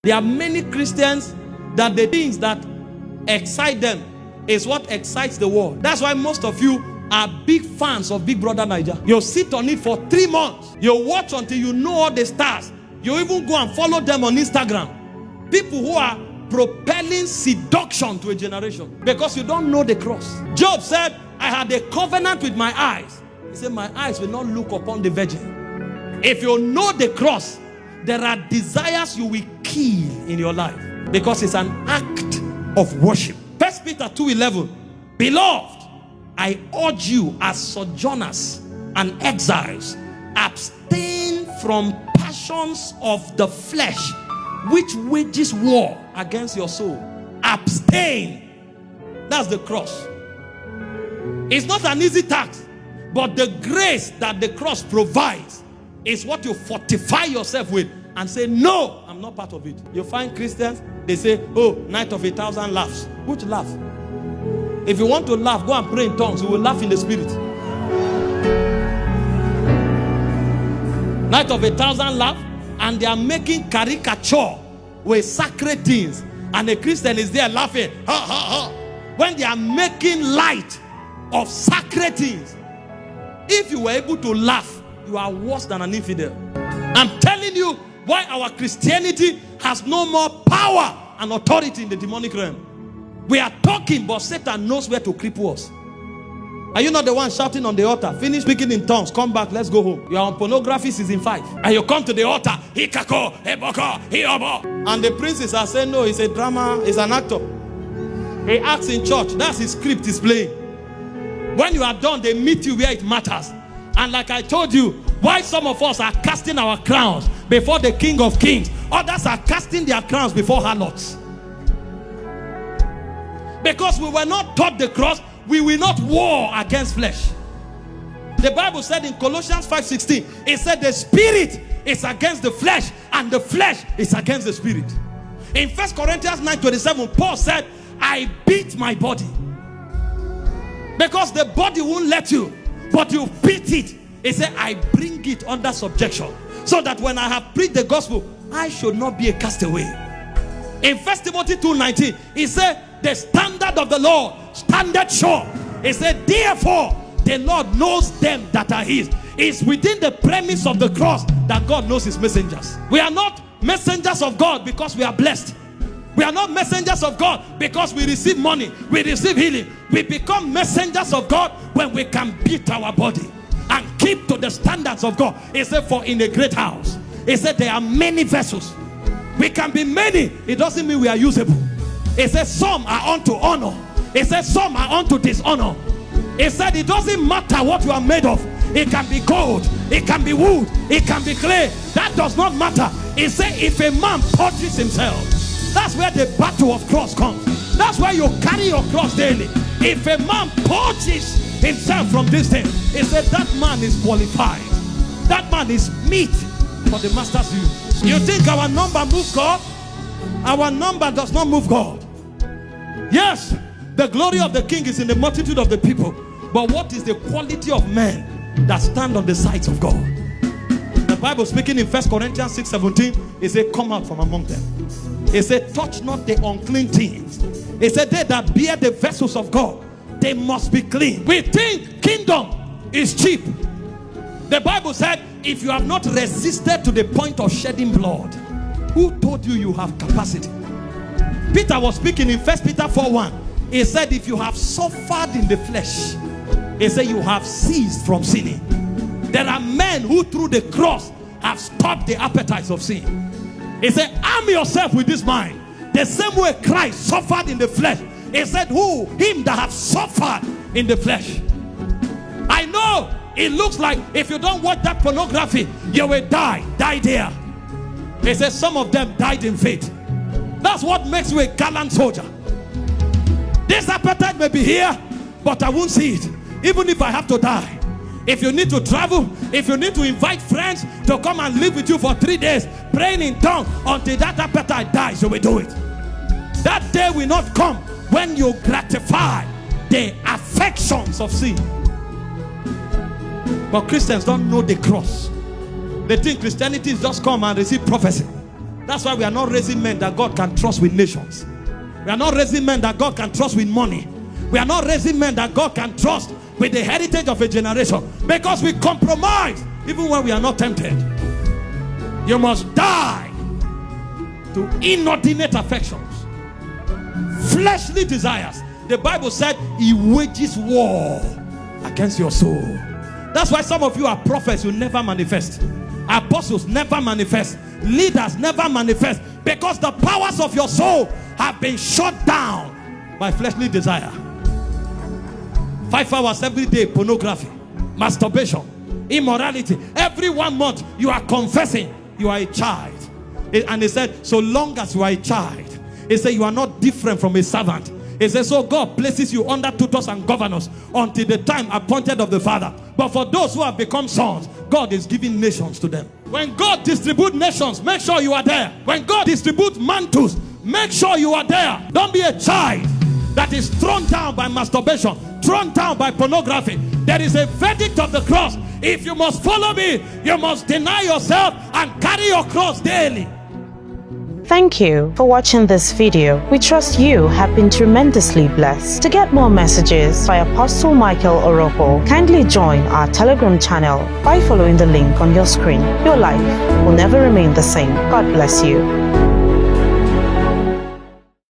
There are many Christians that the things that excite them is what excites the world. That's why most of you are big fans of Big Brother Naija. You'll sit on it for 3 months. You'll watch until you know all the stars. You even go and follow them on Instagram. People who are propelling seduction to a generation because you don't know the cross. Job said, I had a covenant with my eyes. He said, my eyes will not look upon the virgin. If you know the cross, there are desires you will kill in your life because it's an act of worship. 1 Peter 2:11, beloved, I urge you as sojourners and exiles, abstain from passions of the flesh, which wages war against your soul. Abstain. That's the cross. It's not an easy task, but the grace that the cross provides is what you fortify yourself with and say, no, I'm not part of it. You find Christians, they say, oh, night of 1,000 laughs. Which laugh? If you want to laugh, go and pray in tongues. You will laugh in the spirit. Night of 1,000 laughs, and they are making caricature with sacred things. And the Christian is there laughing, ha, ha, ha. When they are making light of sacred things. If you were able to laugh, you are worse than an infidel. I'm telling you why our Christianity has no more power and authority in the demonic realm. We are talking, but Satan knows where to cripple us. Are you not the one shouting on the altar? Finish speaking in tongues. Come back. Let's go home. You are on pornography season 5. And you come to the altar. And the princes are saying, no, it's a drama. It's an actor. He acts in church. That's his script he's playing. When you are done, they meet you where it matters. And like I told you, why some of us are casting our crowns before the King of Kings. Others are casting their crowns before harlots. Because we were not taught the cross, we will not war against flesh. The Bible said in Colossians 5:16, it said the spirit is against the flesh and the flesh is against the spirit. In 1 Corinthians 9:27, Paul said, I beat my body. Because the body won't let you, but you beat it. He said, I bring it under subjection, so that when I have preached the gospel, I should not be a castaway. In 1 Timothy 2:19, he said, the standard of the Lord standeth sure. He said, therefore, the Lord knows them that are his. It's within the premise of the cross that God knows his messengers. We are not messengers of God because we are blessed. We are not messengers of God because we receive money, we receive healing. We become messengers of God when we can beat our body and keep to the standards of God. He said, for in a great house, he said, there are many vessels. We can be many. It doesn't mean we are usable. He said, some are unto honor. He said, some are unto dishonor. He said, it doesn't matter what you are made of. It can be gold, it can be wood, it can be clay. That does not matter. He said, if a man purges himself, that's where the battle of cross comes. That's why you carry your cross daily. If a man purges himself from this thing, he said, that man is qualified. That man is meat for the master's use. You think our number moves God? Our number does not move God. Yes, the glory of the king is in the multitude of the people. But what is the quality of men that stand on the sides of God? The Bible speaking in 1 Corinthians 6:17, it said, come out from among them. It said, touch not the unclean things. It said, they that bear the vessels of God, they must be clean. We think kingdom is cheap. The Bible said, if you have not resisted to the point of shedding blood, who told you you have capacity? Peter was speaking in 1 Peter 4:1. He said, if you have suffered in the flesh, he said, you have ceased from sinning. There are men who through the cross have stopped the appetites of sin. He said, arm yourself with this mind. The same way Christ suffered in the flesh. He said, who? Him that have suffered in the flesh. I know it looks like if you don't watch that pornography, you will die. Die there. He said, some of them died in faith. That's what makes you a gallant soldier. This appetite may be here, but I won't see it. Even if I have to die. If you need to travel, if you need to invite friends to come and live with you for 3 days, praying in tongues until that appetite dies, you will do it. That day will not come when you gratify the affections of sin. But Christians don't know the cross. They think Christianity is just come and receive prophecy. That's why we are not raising men that God can trust with nations. We are not raising men that God can trust with money. We are not raising men that God can trust with the heritage of a generation, because we compromise even when we are not tempted. You must die to inordinate affections, fleshly desires. The Bible said he wages war against your soul. That's why some of you are prophets, you never manifest. Apostles never manifest. Leaders never manifest, because the powers of your soul have been shut down by fleshly desire. 5 hours every day, pornography, masturbation, immorality. Every 1 month you are confessing you are a child. And he said, so long as you are a child, he said, you are not different from a servant. He says, so God places you under tutors and governors until the time appointed of the Father. But for those who have become sons, God is giving nations to them. When God distributes nations, make sure you are there. When God distributes mantles, make sure you are there. Don't be a child that is thrown down by masturbation, thrown down by pornography. There is a verdict of the cross. If you must follow me, you must deny yourself and carry your cross daily. Thank you for watching this video. We trust you have been tremendously blessed. To get more messages by Apostle Michael Orokpo, kindly join our Telegram channel by following the link on your screen. Your life will never remain the same. God bless you.